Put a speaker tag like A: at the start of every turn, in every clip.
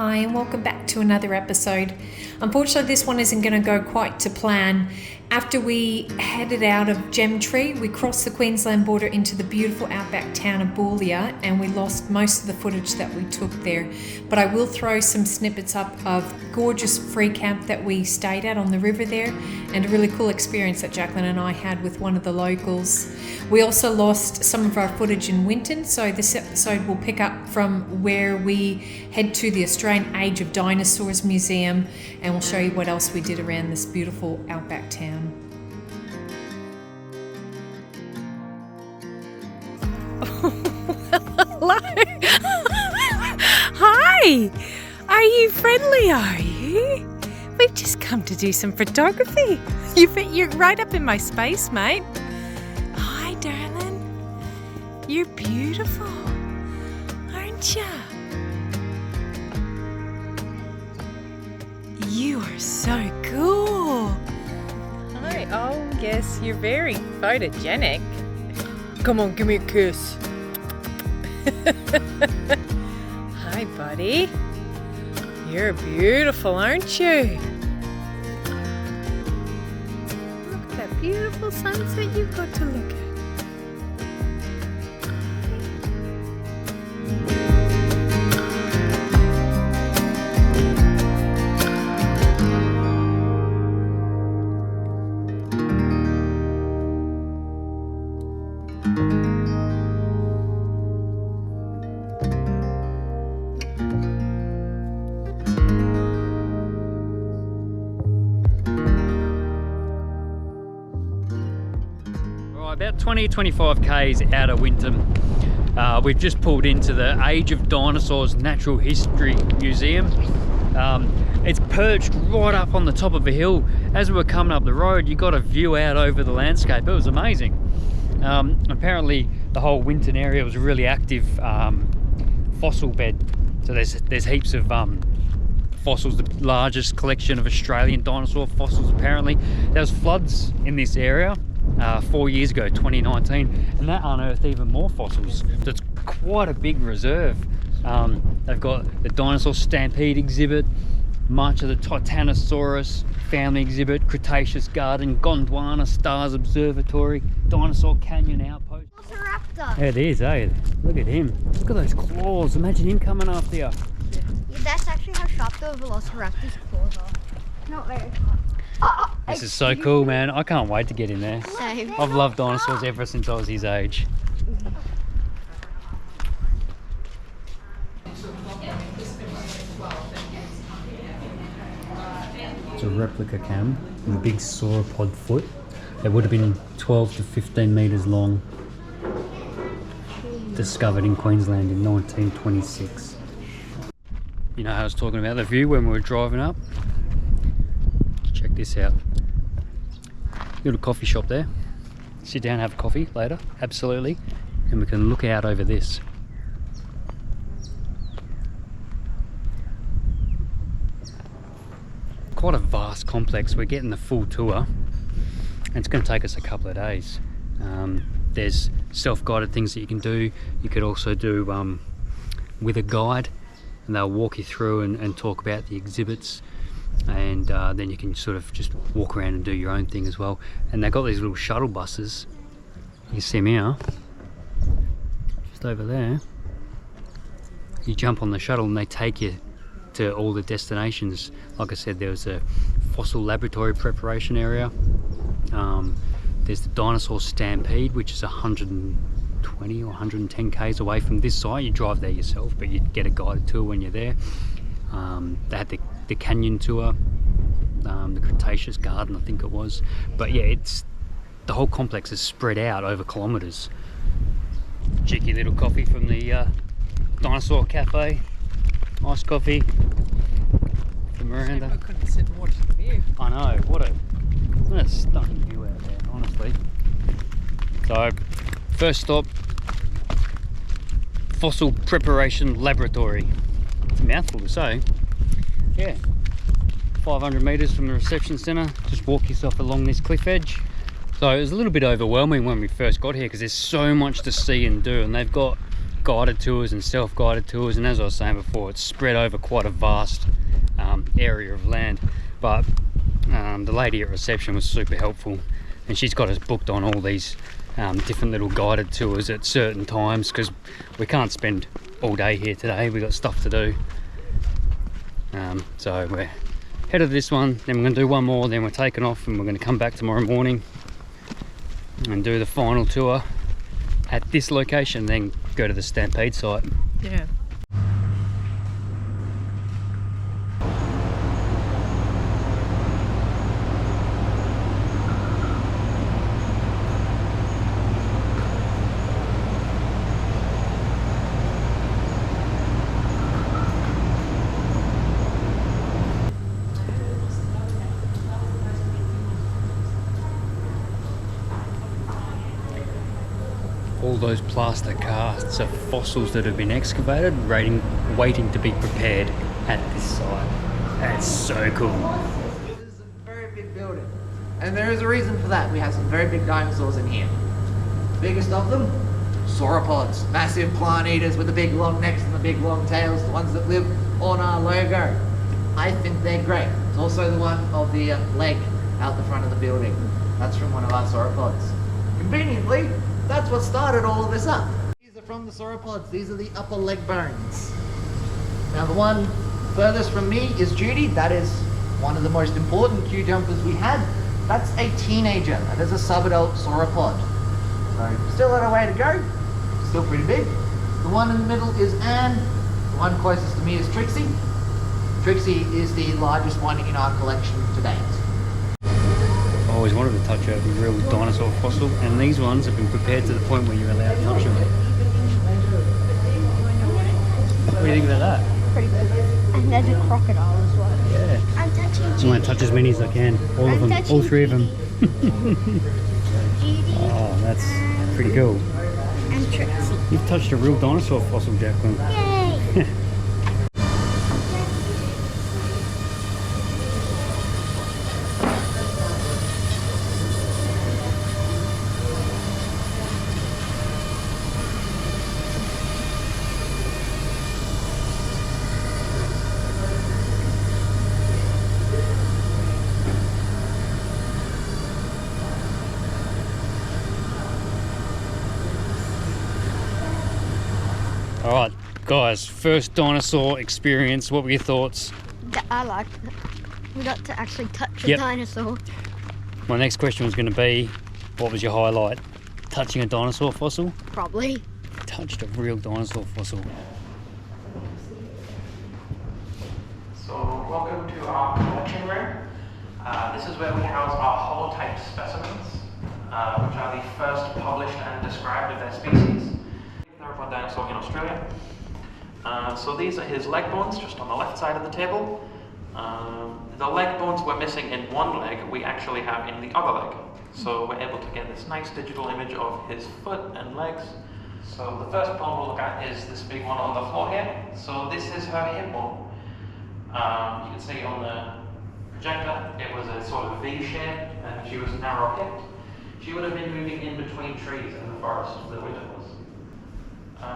A: Hi and welcome back to another episode. Unfortunately, this one isn't going to go quite to plan. After we headed out of Gemtree, we crossed the Queensland border into the beautiful outback town of Boulia, and we lost most of the footage that we took there. But I will throw some snippets up of gorgeous free camp that we stayed at on the river there, and a really cool experience that Jacqueline and I had with one of the locals. We also lost some of our footage in Winton, so this episode will pick up from where we head to the Australian Age of Dinosaurs Museum, and we'll show you what else we did around this beautiful outback town.
B: Hello. Hi. Are you friendly, are you? We've just come to do some photography. You're right up in my space, mate. Hi, darling. You're beautiful, aren't you? You are so cool. Hi. Oh, yes, you're very photogenic. Come on, give me a kiss. Hi, buddy. You're beautiful, aren't you? Look at that beautiful sunset you've got to look at.
C: About 20-25 k's out of Winton. We've just pulled into the Age of Dinosaurs Natural History Museum. It's perched right up on the top of a hill. As we were coming up the road, you got a view out over the landscape. It was amazing. Apparently the whole Winton area was a really active fossil bed. So there's heaps of fossils, the largest collection of Australian dinosaur fossils apparently. There was floods in this area 4 years ago, 2019, and that unearthed even more fossils. So it's quite a big reserve. They've got the Dinosaur Stampede exhibit, March of the Titanosaurus family exhibit, Cretaceous Garden, Gondwana Stars Observatory, Dinosaur Canyon Outpost.
D: Velociraptor.
C: There it is, eh? Look at him. Look at those claws. Imagine him coming after you.
D: Yeah, that's actually how sharp the Velociraptor's claws are. Not very sharp.
C: This is so cool, man. I can't wait to get in there.
D: Same.
C: I've loved dinosaurs ever since I was his age. It's a replica cam with a big sauropod foot. It would have been 12 to 15 metres long. Discovered in Queensland in 1926. You know how I was talking about the view when we were driving up? Check this out. Little coffee shop there. Sit down, have a coffee later, absolutely. And we can look out over this. Quite a vast complex. We're getting the full tour, and it's going to take us a couple of days. There's self-guided things that you can do. You could also do with a guide, and they'll walk you through and talk about the exhibits. And then you can sort of just walk around and do your own thing as well. And they've got these little shuttle buses. You can see them here, just over there. You jump on the shuttle and they take you to all the destinations. Like I said, there was a fossil laboratory preparation area. There's the Dinosaur Stampede, which is 120 or 110 k's away from this site. You drive there yourself, but you get a guided tour when you're there. They had the canyon tour, the Cretaceous Garden, I think it was. But yeah, the whole complex is spread out over kilometres. Cheeky little coffee from the Dinosaur Cafe. Iced coffee from Miranda.
B: I couldn't sit and watch the view.
C: I know, what a stunning view out there, honestly. So, first stop, Fossil Preparation Laboratory. It's a mouthful to say. Yeah, 500 metres from the reception centre. Just walk yourself along this cliff edge. So it was a little bit overwhelming when we first got here because there's so much to see and do, and they've got guided tours and self-guided tours, and as I was saying before, it's spread over quite a vast area of land. But the lady at reception was super helpful, and she's got us booked on all these different little guided tours at certain times, because we can't spend all day here today. We've got stuff to do. So we're headed to this one, then we're going to do one more, then we're taking off, and we're going to come back tomorrow morning and do the final tour at this location, then go to the stampede site.
B: Yeah.
C: All those plaster casts are fossils that have been excavated, waiting to be prepared at this site. That's so cool.
E: This is a very big building, and there is a reason for that. We have some very big dinosaurs in here. The biggest of them, sauropods, massive plant eaters with the big long necks and the big long tails, the ones that live on our logo. I think they're great. It's also the one of the leg out the front of the building. That's from one of our sauropods. Conveniently, that's what started all of this up. These are from the sauropods. These are the upper leg bones. Now the one furthest from me is Judy. That is one of the most important queue jumpers we had. That's a teenager. That is a subadult sauropod. So still got a way to go. Still pretty big. The one in the middle is Anne. The one closest to me is Trixie. Trixie is the largest one in our collection to date.
C: I always wanted to touch a real dinosaur fossil, and these ones have been prepared to the point where you're allowed to touch them. What do you think about that?
D: Pretty good. And there's a crocodile as well.
C: Yeah.
D: I'm touching
C: I'm going to touch as many as I can. All of them. All three of them. Oh, that's pretty cool.
D: And Trixie.
C: You've touched a real dinosaur fossil, Jacqueline.
D: Yay!
C: Alright, guys, first dinosaur experience. What were your thoughts?
D: I liked it. We got to actually touch a
C: Yep.
D: dinosaur.
C: My next question was going to be, what was your highlight? Touching a dinosaur fossil?
D: Probably.
C: Touched a real dinosaur fossil.
F: So welcome to our collection room. This is where we house our holotype specimens, which are the first published and described of their species. Theropod dinosaur in Australia. So these are his leg bones, just on the left side of the table. The leg bones we're missing in one leg, we actually have in the other leg. So we're able to get this nice digital image of his foot and legs. So the first bone we'll look at is this big one on the floor here. So this is her hip bone. You can see on the projector, it was a sort of V shape, and she was narrow hipped. She would have been moving in between trees in the forest where Winton was.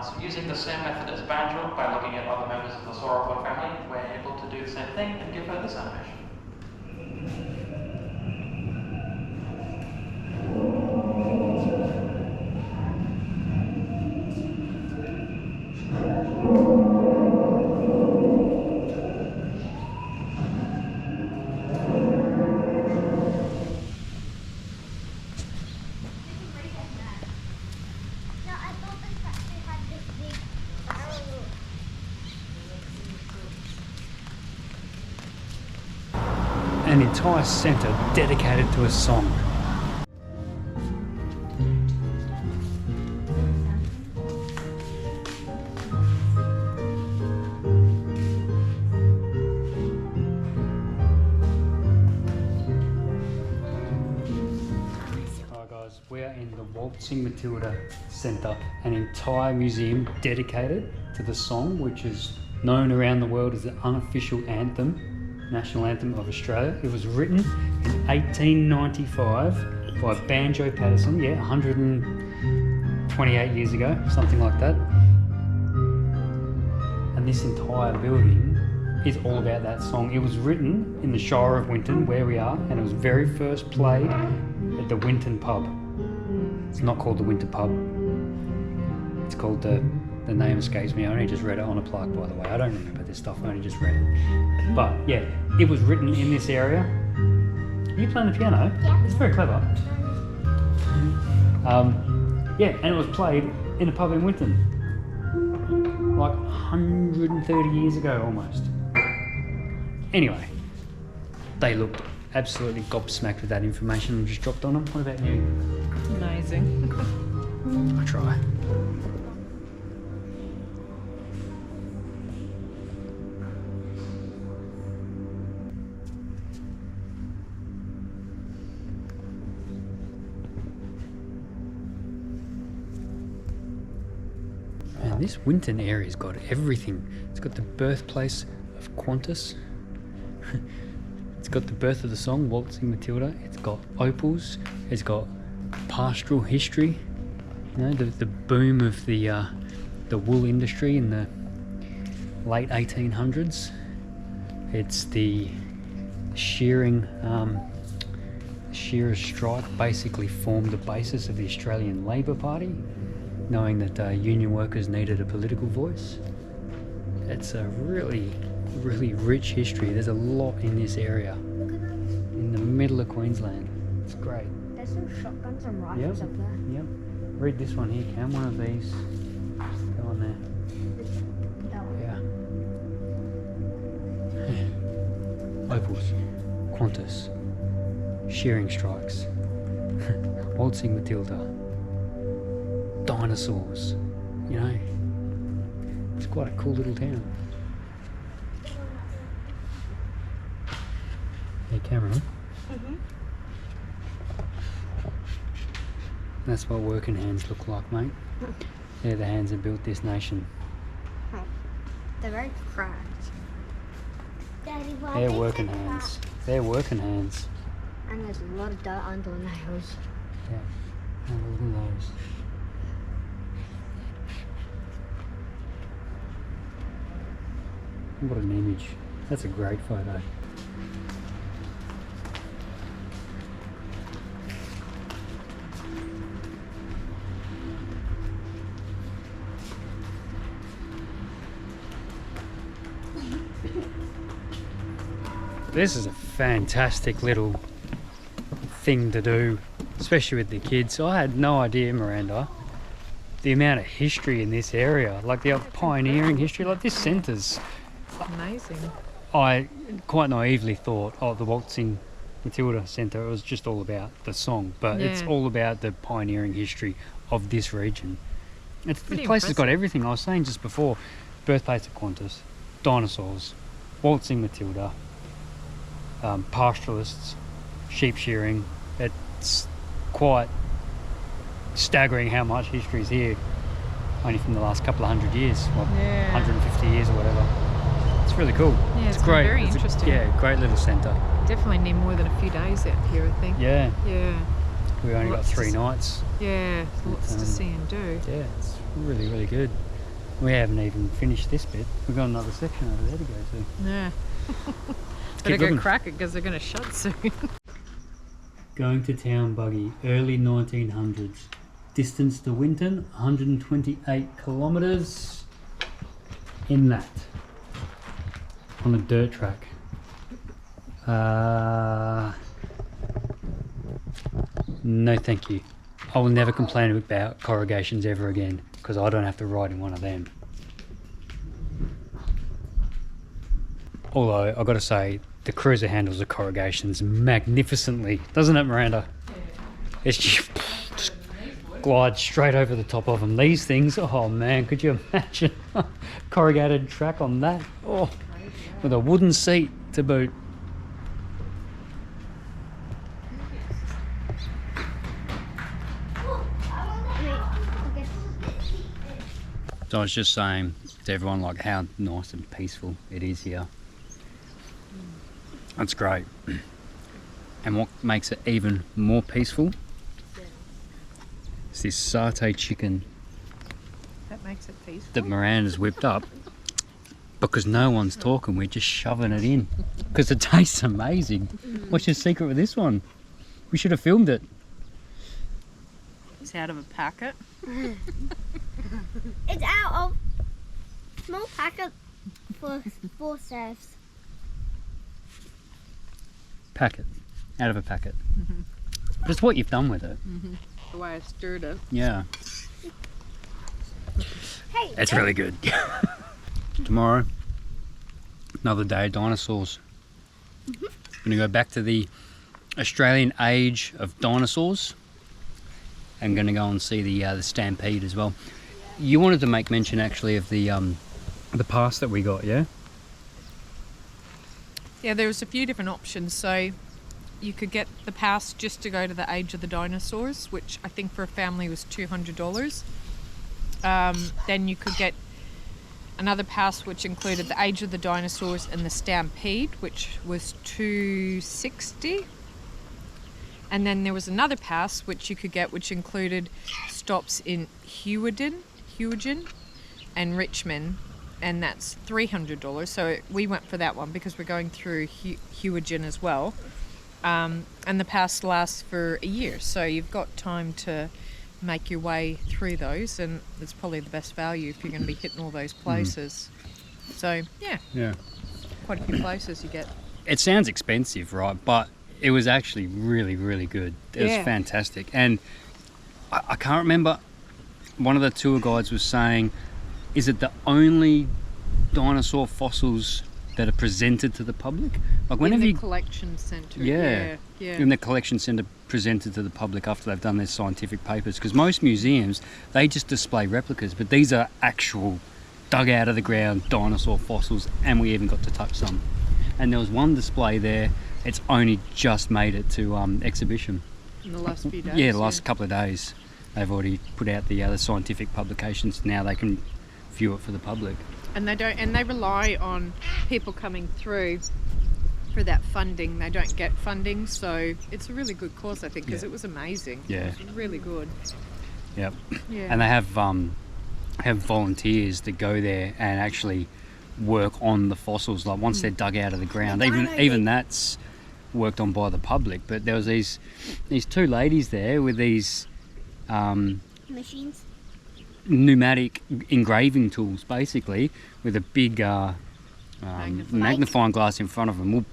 F: So using the same method as Banjo, by looking at other members of the sauropod family, we're able to do the same thing and give her this animation.
C: An entire centre dedicated to a song. Alright guys, we are in the Waltzing Matilda Centre, an entire museum dedicated to the song, which is known around the world as the unofficial anthem, national anthem of Australia. It was written in 1895 by Banjo Patterson, 128 years ago, something like that. And this entire building is all about that song. It was written in the Shire of Winton, where we are, and it was very first played at the Winton pub. It's not called the Winton pub. It's called the name escapes me. I only just read it on a plaque, by the way. I don't remember this stuff. I only just read it. But yeah, it was written in this area. Are you playing the piano?
D: Yeah.
C: It's very clever. Yeah, and it was played in a pub in Winton, like 130 years ago almost. Anyway, they looked absolutely gobsmacked with that information and just dropped on them. What about you?
B: Amazing.
C: I try. And this Winton area's got everything. It's got the birthplace of Qantas. It's got the birth of the song, Waltzing Matilda. It's got opals. It's got pastoral history. You know, the boom of the wool industry in the late 1800s. It's the shearing, shearers' strike basically formed the basis of the Australian Labor Party, knowing that union workers needed a political voice. It's a really, really rich history. There's a lot in this area, in the middle of Queensland. It's great.
D: There's some shotguns and rifles up there.
C: Yep. Read this one here, Cam. One of these. Go on there.
D: That one.
C: Yeah. Opals, Qantas, shearing strikes, Waltzing Matilda, Dinosaurs. You know, it's quite a cool little town. Hey, Cameron. That's what working hands look like, mate. They're the hands that built this nation.
D: They're very cracked. Daddy, why
C: They're
D: they
C: working
D: take
C: hands. They're working hands.
D: that? And there's a lot of dirt under the nails.
C: Yeah. Have a look at those. What an image. That's a great photo. This is a fantastic little thing to do, especially with the kids. I had no idea, Miranda, the amount of history in this area, like the pioneering history, like this centre's.
B: Amazing.
C: I quite naively thought, oh, the Waltzing Matilda Centre, it was just all about the song, but it's
B: Yeah.
C: all about the pioneering history of this region. The
B: Pretty
C: place has got
B: impressive.
C: everything. I was saying just before, birthplace of Qantas, Dinosaurs, Waltzing Matilda, pastoralists, sheep shearing. It's quite staggering how much history is here, only from the last couple of 100 years, or
B: Yeah.
C: 150 years or whatever. It's really cool.
B: Yeah, it's
C: great.
B: very
C: It's
B: interesting.
C: Yeah, great little centre.
B: Definitely need more than a few days out here, I think.
C: Yeah,
B: Yeah.
C: we only got
B: Lots to
C: 3
B: see.
C: nights.
B: Yeah. Lots to
C: Um,
B: see and do.
C: Yeah, it's really, really good. We haven't even finished this bit. We've got another section over there to go to.
B: Yeah.
C: Keep
B: Better go
C: looking.
B: crack it because they're going to shut soon.
C: Going to town buggy, early 1900s. Distance to Winton, 128 kilometres. In that. On a dirt track. No thank you. I will never complain about corrugations ever again, because I don't have to ride in one of them. Although, I've got to say, the cruiser handles the corrugations magnificently. Doesn't it, Miranda? It's just glides straight over the top of them. These things, oh man, could you imagine corrugated track on that? Oh, with a wooden seat to boot. So I was just saying to everyone like how nice and peaceful it is here. That's great. And what makes it even more peaceful is this satay chicken
B: That makes it peaceful.
C: that Miranda's whipped up. because no one's talking, we're just shoving it in because it tastes amazing. What's your secret with this one? We should have filmed it.
B: It's out of a packet.
D: It's out of small packet for 4 serves.
C: Packet. Out of a packet. But it's what you've done with it.
B: The way I stirred it.
C: Yeah.
D: Hey,
C: It's really good. Tomorrow, another day of dinosaurs. Gonna go back to the Australian age of dinosaurs. And gonna go and see the stampede as well. You wanted to make mention actually of the pass that we got, yeah?
B: Yeah, there was a few different options. So you could get the pass just to go to the age of the dinosaurs, which I think for a family was $200. Then you could get another pass which included the age of the dinosaurs and the stampede, which was $260. And then there was another pass which you could get which included stops in Hughenden and Richmond, and that's $300. So we went for that one because we're going through Hughenden as well. And the pass lasts for a year, so you've got time to make your way through those, and it's probably the best value if you're going to be hitting all those places. So yeah, quite a few places you get.
C: It sounds expensive, right? But it was actually really, really good. It was fantastic. And I can't remember, one of the tour guides was saying, is it the only dinosaur fossils that are presented to the public? Like whenever
B: in the collection centre. Yeah.
C: In the collection centre presented to the public after they've done their scientific papers, because most museums, they just display replicas, but these are actual dug out of the ground dinosaur fossils, and we even got to touch some. And there was one display there, it's only just made it to exhibition.
B: In the last few days.
C: Yeah, the last couple of days. They've already put out the other scientific publications. Now they can view it for the public.
B: And they rely on people coming through for that funding. They don't get funding, so it's a really good course, I think, because it was amazing.
C: Yeah.
B: It was really good.
C: Yep.
B: Yeah.
C: And they have volunteers that go there and actually work on the fossils. Like once they're dug out of the ground, even that's worked on by the public. But there was these two ladies there with these
D: machines.
C: Pneumatic engraving tools, basically, with a big magnifying glass in front of them. We'll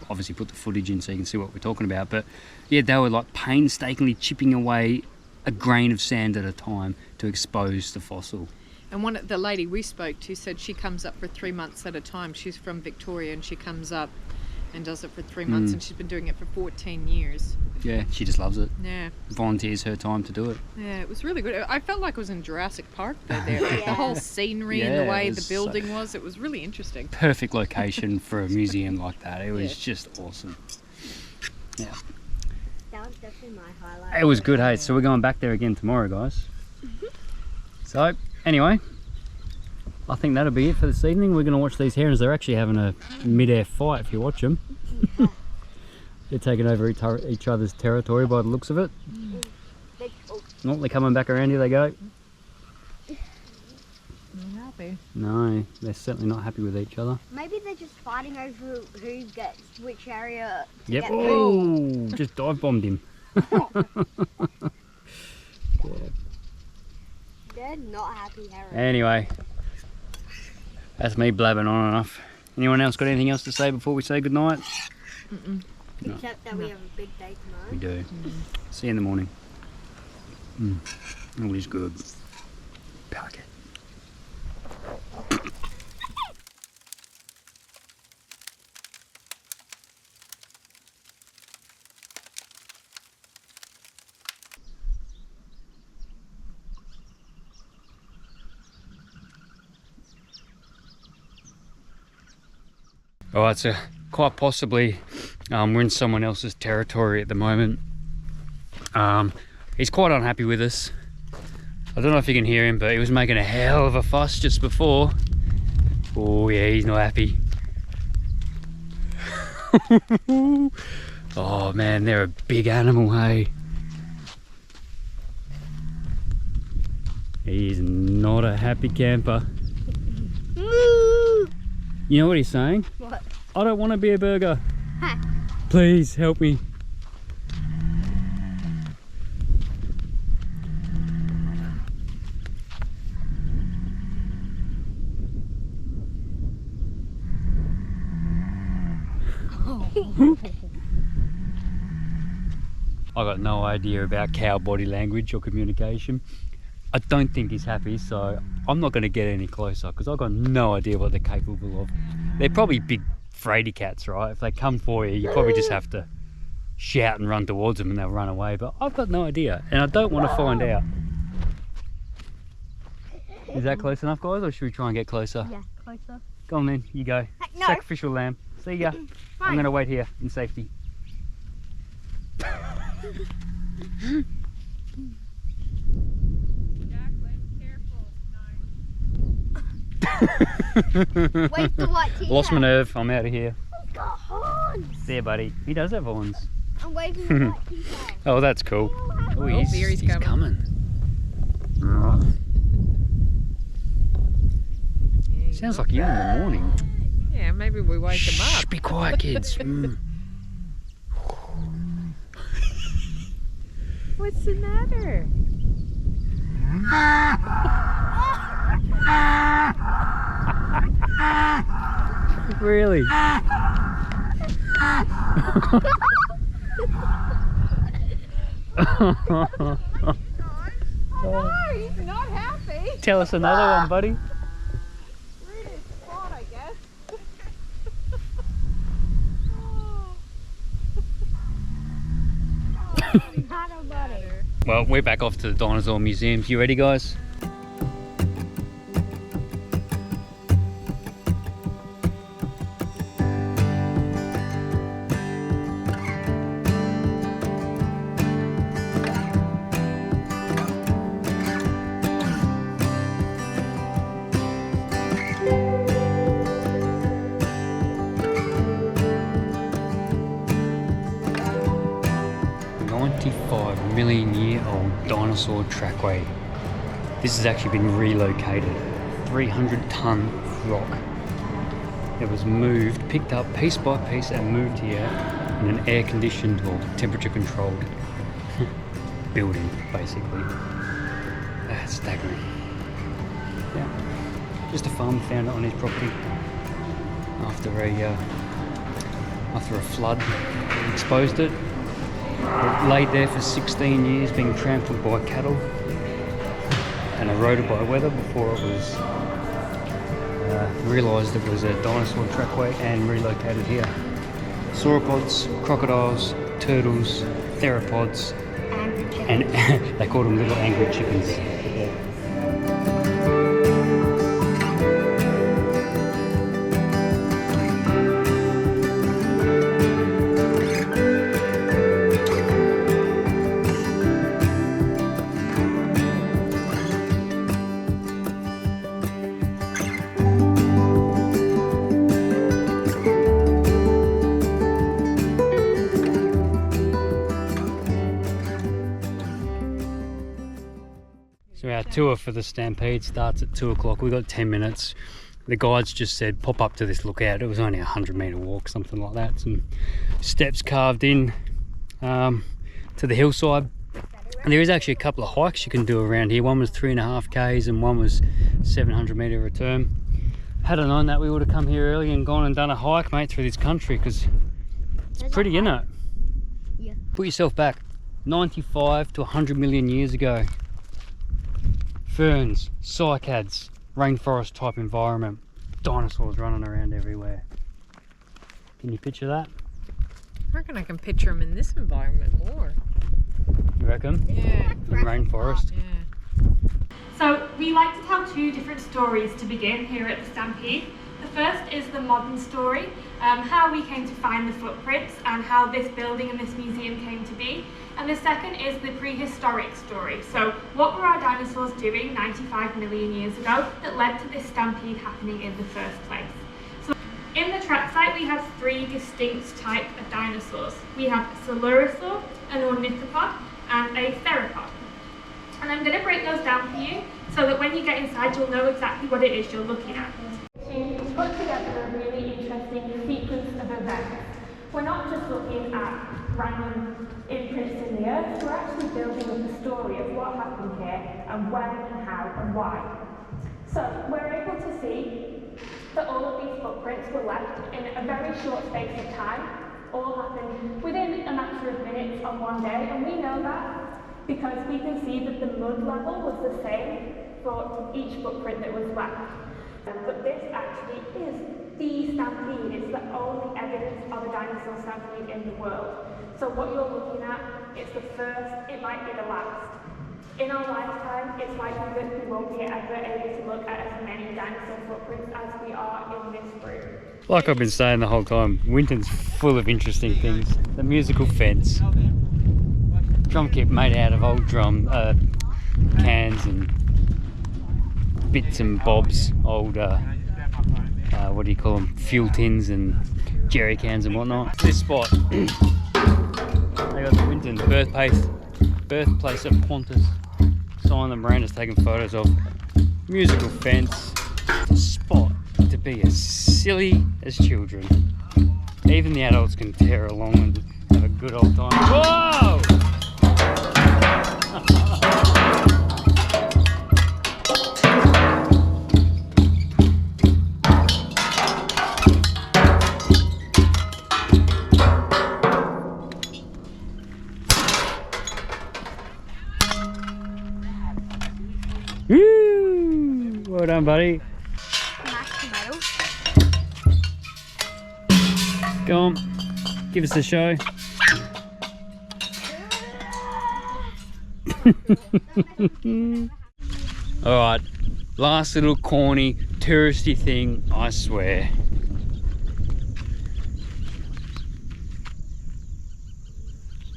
C: obviously put the footage in so you can see what we're talking about. But yeah, they were like painstakingly chipping away a grain of sand at a time to expose the fossil.
B: And the lady we spoke to said she comes up for 3 months at a time. She's from Victoria, and she comes up and does it for 3 months, and she's been doing it for 14 years.
C: Yeah, she just loves it.
B: Yeah.
C: Volunteers her time to do it.
B: Yeah, it was really good. I felt like I was in Jurassic Park there. The whole scenery and the way the building was, it was really interesting.
C: Perfect location for a museum like that. It was just awesome. Yeah.
D: That was definitely my highlight.
C: It was good, hey. So we're going back there again tomorrow, guys. So, anyway, I think that'll be it for this evening. We're going to watch these herons. They're actually having a mid-air fight if you watch them. They're taking over each other's territory by the looks of it. Oh, they're coming back around. Here they go.
B: Not happy.
C: No, they're certainly not happy with each other.
D: Maybe they're just fighting over who gets which area.
C: Yep. Oh, just dive bombed him.
D: They're not happy herons.
C: Anyway, that's me blabbing on enough. Anyone else got anything else to say before we say goodnight? No.
D: Except that we have a big day tomorrow.
C: We do. See you in the morning. All is good. Packet. Alright, so quite possibly we're in someone else's territory at the moment. He's quite unhappy with us. I don't know if you can hear him, but he was making a hell of a fuss just before. Oh yeah, he's not happy. Oh man, they're a big animal, hey. He's not a happy camper. You know what he's saying?
D: What?
C: I don't want to be a burger.
D: Huh.
C: Please help me. I got no idea about cow body language or communication. I don't think he's happy, so I'm not going to get any closer because I've got no idea what they're capable of. They're probably big fraidy cats, right? If they come for you, you probably just have to shout and run towards them and they'll run away, but I've got no idea and I don't want to find out. Is that close enough, guys, or should we try and get closer?
D: Yeah, closer.
C: Go on then, you go.
D: No.
C: Sacrificial lamb. See ya. I'm going to wait here in safety.
D: Wait for what to
C: Lost my nerve, I'm out of here.
D: He's got horns.
C: There, buddy. He does have horns.
D: I'm waiting for what to
C: Oh, that's cool. Oh,
B: here he's coming.
C: Sounds like you in the morning.
B: Yeah, maybe we wake him
C: Shh,
B: up.
C: be quiet, kids.
B: What's the matter?
C: Really?
B: Oh, he's not happy.
C: Tell us another one, buddy.
B: We're in his spot, I guess.
C: Well, we're back off to the Dinosaur Museum. You ready, guys? $5-million-year-old dinosaur trackway. This has actually been relocated. 300-ton rock. It was moved, picked up piece by piece and moved here in an air-conditioned or temperature-controlled building, basically. That's staggering. Yeah, just a farmer found it on his property after a flood exposed it. It laid there for 16 years being trampled by cattle and eroded by weather before it was realised it was a dinosaur trackway and relocated here. Sauropods, crocodiles, turtles, theropods, and they called them little angry chickens. Yeah. So our tour for the Stampede starts at 2 o'clock. We've got 10 minutes. The guides just said pop up to this lookout. It was only a 100-metre walk, something like that. Some steps carved in to the hillside. And there is actually a couple of hikes you can do around here. One was 3.5 k's and one was 700-metre return. Had I known that, we would have come here early and gone and done a hike, mate, through this country, because it's pretty, isn't it?
D: Yeah.
C: Put yourself back 95 to 100 million years ago. Ferns, cycads, rainforest type environment, dinosaurs running around everywhere. Can you picture that?
B: I reckon I can picture him in this environment more.
C: You reckon?
B: Yeah.
C: In rainforest?
B: Yeah.
G: So we like to tell two different stories to begin here at the Stampede. The first is the modern story, how we came to find the footprints and how this building and this museum came to be. And the second is the prehistoric story. So what were our dinosaurs doing 95 million years ago that led to this stampede happening in the first place? So in the track site we have three distinct types of dinosaurs. We have a Coelurosaur, an ornithopod and a theropod. And I'm going to break those down for you so that when you get inside you'll know exactly what it is you're looking at. To put together a really looking at random imprints in the earth, we're actually building up a story of what happened here and when and how and why. So we're able to see that all of these footprints were left in a very short space of time, all happened within a matter of minutes on one day, and we know that because we can see that the mud level was the same for each footprint that was left. But this actually is the stampede. It's the only evidence of a dinosaur stampede in the world. So what you're looking at is the first, it might be the last. In our lifetime, it's likely that we won't be ever able to look at as many dinosaur footprints as we are in this room.
C: Like I've been saying the whole time, Winton's full of interesting things. The musical fence, drum kit made out of old drum cans and bits and bobs, old what do you call them, fuel tins and jerry cans and whatnot. This spot, they got the Winton birthplace of Qantas sign that Miranda's taking photos of. Musical fence, spot to be as silly as children. Even the adults can tear along and have a good old time. Whoa! Woo! Well done, buddy. Go on, give us a show. Alright, last little corny, touristy thing, I swear.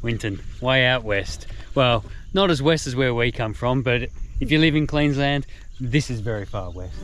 C: Winton, way out west. Well, not as west as where we come from, but if you live in Queensland, this is very far west.